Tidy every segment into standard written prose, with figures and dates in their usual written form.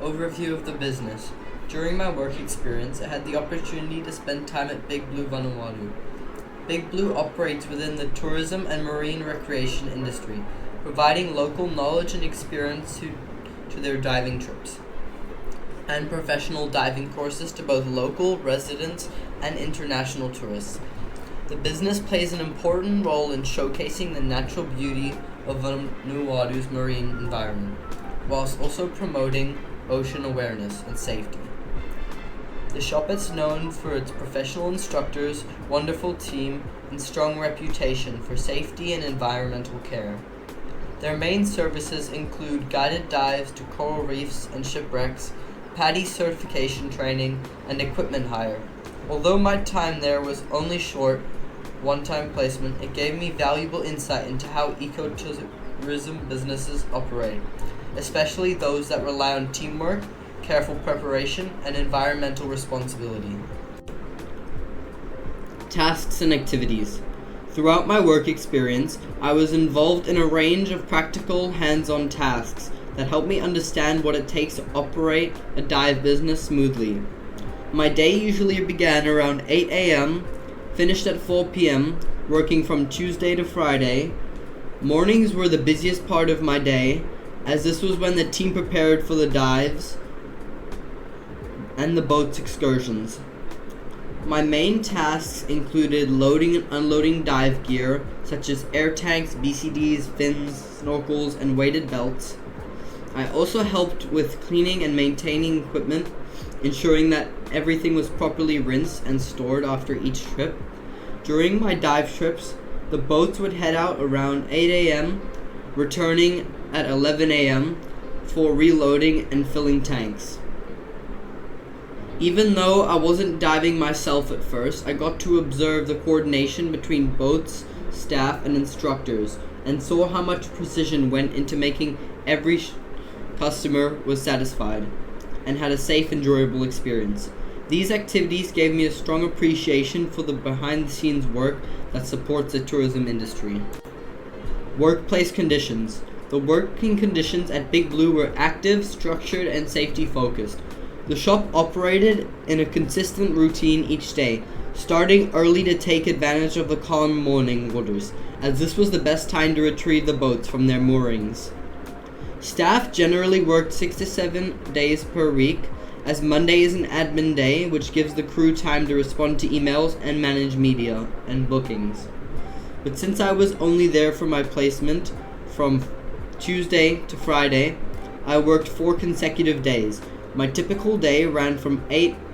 Overview of the business. During my work experience, I had the opportunity to spend time at Big Blue Vanuatu. Big Blue operates within the tourism and marine recreation industry, providing local knowledge and experience to their diving trips, and professional diving courses to both local residents and international tourists. The business plays an important role in showcasing the natural beauty of Vanuatu's marine environment, whilst also promoting ocean awareness and safety. The shop is known for its professional instructors, wonderful team, and strong reputation for safety and environmental care. Their main services include guided dives to coral reefs and shipwrecks, PADI certification training, and equipment hire. Although my time there was only short, one-time placement, it gave me valuable insight into how ecotourism businesses operate, especially those that rely on teamwork, careful preparation, and environmental responsibility. Tasks and activities. Throughout my work experience, I was involved in a range of practical, hands-on tasks that helped me understand what it takes to operate a dive business smoothly. My day usually began around 8 a.m., finished at 4 p.m., working from Tuesday to Friday. Mornings were the busiest part of my day, as this was when the team prepared for the dives and the boat's excursions. My main tasks included loading and unloading dive gear, such as air tanks, BCDs, fins, snorkels, and weighted belts. I also helped with cleaning and maintaining equipment, ensuring that everything was properly rinsed and stored after each trip. During my dive trips, the boats would head out around 8 a.m., returning at 11 a.m. for reloading and filling tanks. Even though I wasn't diving myself at first, I got to observe the coordination between boats, staff, and instructors, and saw how much precision went into making every customer was satisfied and had a safe, enjoyable experience. These activities gave me a strong appreciation for the behind-the-scenes work that supports the tourism industry. Workplace conditions. The working conditions at Big Blue were active, structured, and safety-focused. The shop operated in a consistent routine each day, starting early to take advantage of the calm morning waters, as this was the best time to retrieve the boats from their moorings. Staff generally worked 6 to 7 days per week, as Monday is an admin day, which gives the crew time to respond to emails and manage media and bookings. But since I was only there for my placement from Tuesday to Friday, I worked 4 consecutive days. My typical day ran from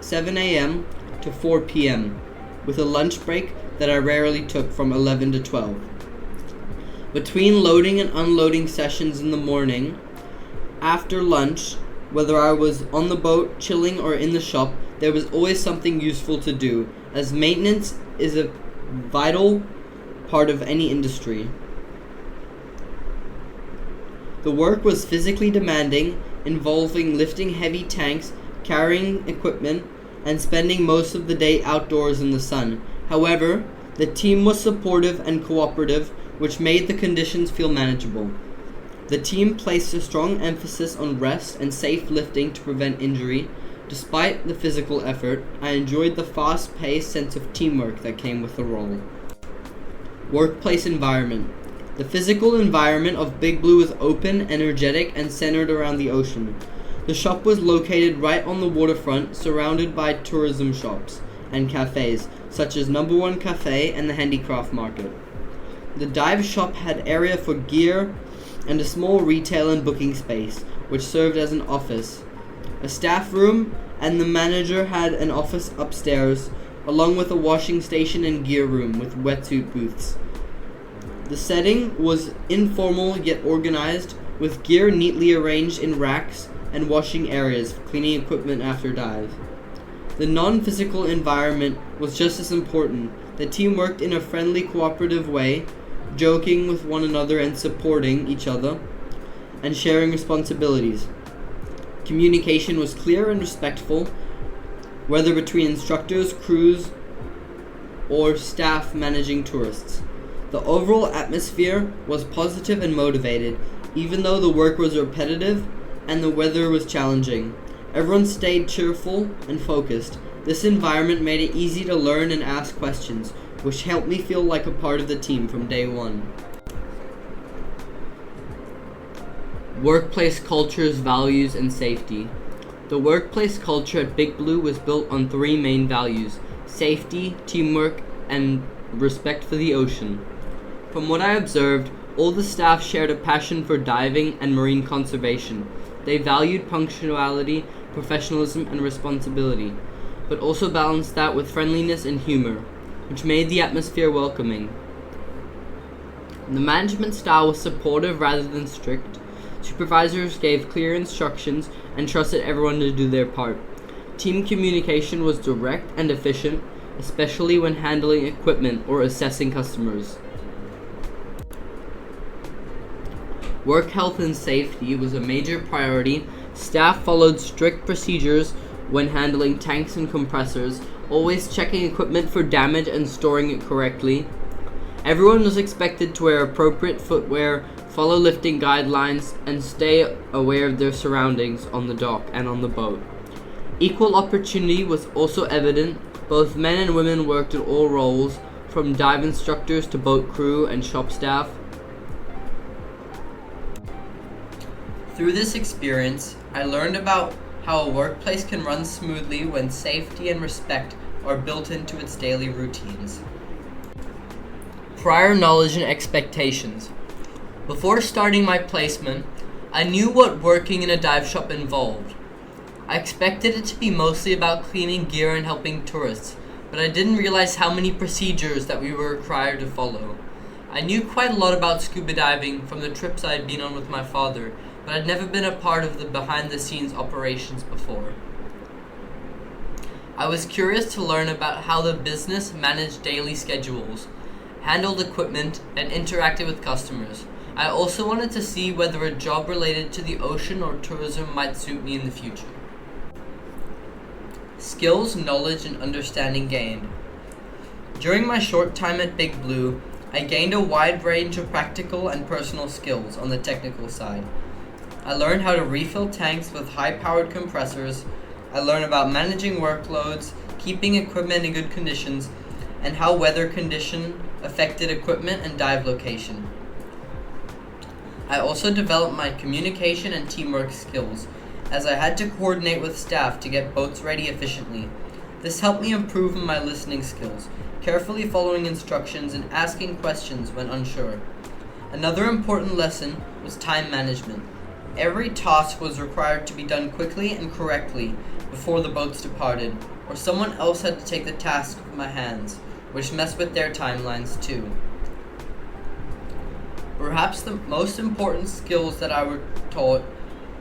7 a.m. to 4 p.m., with a lunch break that I rarely took from 11 to 12. Between loading and unloading sessions in the morning, after lunch, whether I was on the boat, chilling, or in the shop, there was always something useful to do, as maintenance is a vital part of any industry. The work was physically demanding, involving lifting heavy tanks, carrying equipment, and spending most of the day outdoors in the sun. However, the team was supportive and cooperative, which made the conditions feel manageable. The team placed a strong emphasis on rest and safe lifting to prevent injury. Despite the physical effort, I enjoyed the fast-paced sense of teamwork that came with the role. Workplace environment. The physical environment of Big Blue is open, energetic, and centered around the ocean. The shop was located right on the waterfront, surrounded by tourism shops and cafes, such as Number One Cafe and the Handicraft Market. The dive shop had area for gear and a small retail and booking space, which served as an office. A staff room and the manager had an office upstairs, along with a washing station and gear room with wetsuit booths. The setting was informal yet organized, with gear neatly arranged in racks and washing areas for cleaning equipment after dive. The non-physical environment was just as important. The team worked in a friendly, cooperative way, joking with one another and supporting each other, and sharing responsibilities. Communication was clear and respectful, whether between instructors, crews, or staff managing tourists. The overall atmosphere was positive and motivated. Even though the work was repetitive, and the weather was challenging. Everyone stayed cheerful and focused. This environment made it easy to learn and ask questions, which helped me feel like a part of the team from day one. Workplace cultures, values, and safety. The workplace culture at Big Blue was built on three main values: safety, teamwork, and respect for the ocean. From what I observed, all the staff shared a passion for diving and marine conservation. They valued punctuality, professionalism, and responsibility, but also balanced that with friendliness and humor, which made the atmosphere welcoming. The management style was supportive rather than strict. Supervisors gave clear instructions and trusted everyone to do their part. Team communication was direct and efficient, especially when handling equipment or assessing customers. Work health and safety was a major priority. Staff followed strict procedures when handling tanks and compressors, always checking equipment for damage and storing it correctly. Everyone was expected to wear appropriate footwear, follow lifting guidelines, and stay aware of their surroundings on the dock and on the boat. Equal opportunity was also evident. Both men and women worked at all roles, from dive instructors to boat crew and shop staff. Through this experience, I learned about how a workplace can run smoothly when safety and respect are built into its daily routines. Prior knowledge and expectations. Before starting my placement, I knew what working in a dive shop involved. I expected it to be mostly about cleaning gear and helping tourists, but I didn't realize how many procedures that we were required to follow. I knew quite a lot about scuba diving from the trips I had been on with my father, but I'd never been a part of the behind-the-scenes operations before. I was curious to learn about how the business managed daily schedules, handled equipment, and interacted with customers. I also wanted to see whether a job related to the ocean or tourism might suit me in the future. Skills, knowledge, and understanding gained. During my short time at Big Blue, I gained a wide range of practical and personal skills on the technical side. I learned how to refill tanks with high-powered compressors. I learned about managing workloads, keeping equipment in good conditions, and how weather condition affected equipment and dive location. I also developed my communication and teamwork skills, as I had to coordinate with staff to get boats ready efficiently. This helped me improve my listening skills, carefully following instructions and asking questions when unsure. Another important lesson was time management. Every task was required to be done quickly and correctly before the boats departed, or someone else had to take the task with my hands, which messed with their timelines too. Perhaps the most important skills that I was taught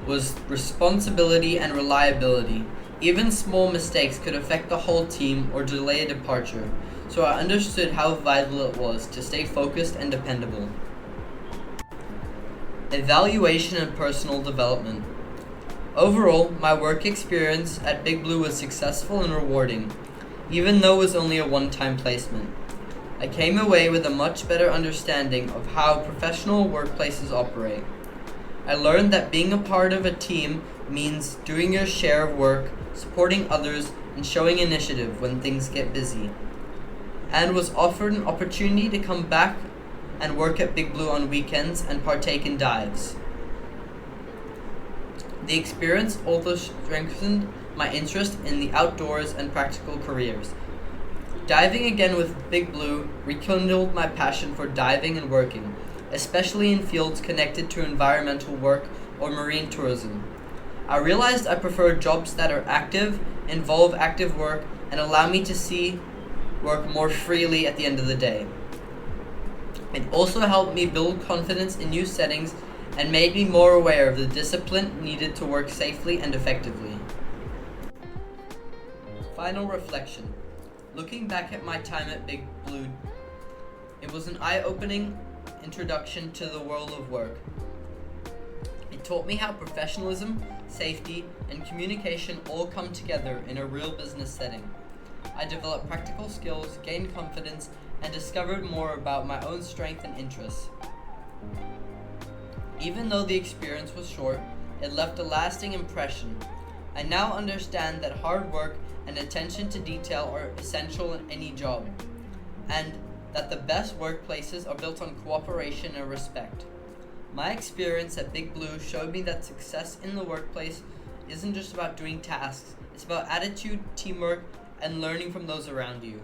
was responsibility and reliability. Even small mistakes could affect the whole team or delay a departure, so I understood how vital it was to stay focused and dependable. Evaluation and personal development. Overall, my work experience at Big Blue was successful and rewarding, even though it was only a one-time placement. I came away with a much better understanding of how professional workplaces operate. I learned that being a part of a team means doing your share of work, supporting others, and showing initiative when things get busy, and was offered an opportunity to come back and work at Big Blue on weekends and partake in dives. The experience also strengthened my interest in the outdoors and practical careers. Diving again with Big Blue rekindled my passion for diving and working, especially in fields connected to environmental work or marine tourism. I realized I prefer jobs that are active, involve active work, and allow me to see work more freely at the end of the day. It also helped me build confidence in new settings and made me more aware of the discipline needed to work safely and effectively. Final reflection. Looking back at my time at Big Blue, it was an eye-opening introduction to the world of work. It taught me how professionalism, safety, and communication all come together in a real business setting. I developed practical skills, gained confidence, and discovered more about my own strengths and interests. Even though the experience was short, It left a lasting impression. I now understand that hard work and attention to detail are essential in any job, and that the best workplaces are built on cooperation and respect. My experience at Big Blue showed me that success in the workplace isn't just about doing tasks, it's about attitude, teamwork, and learning from those around you.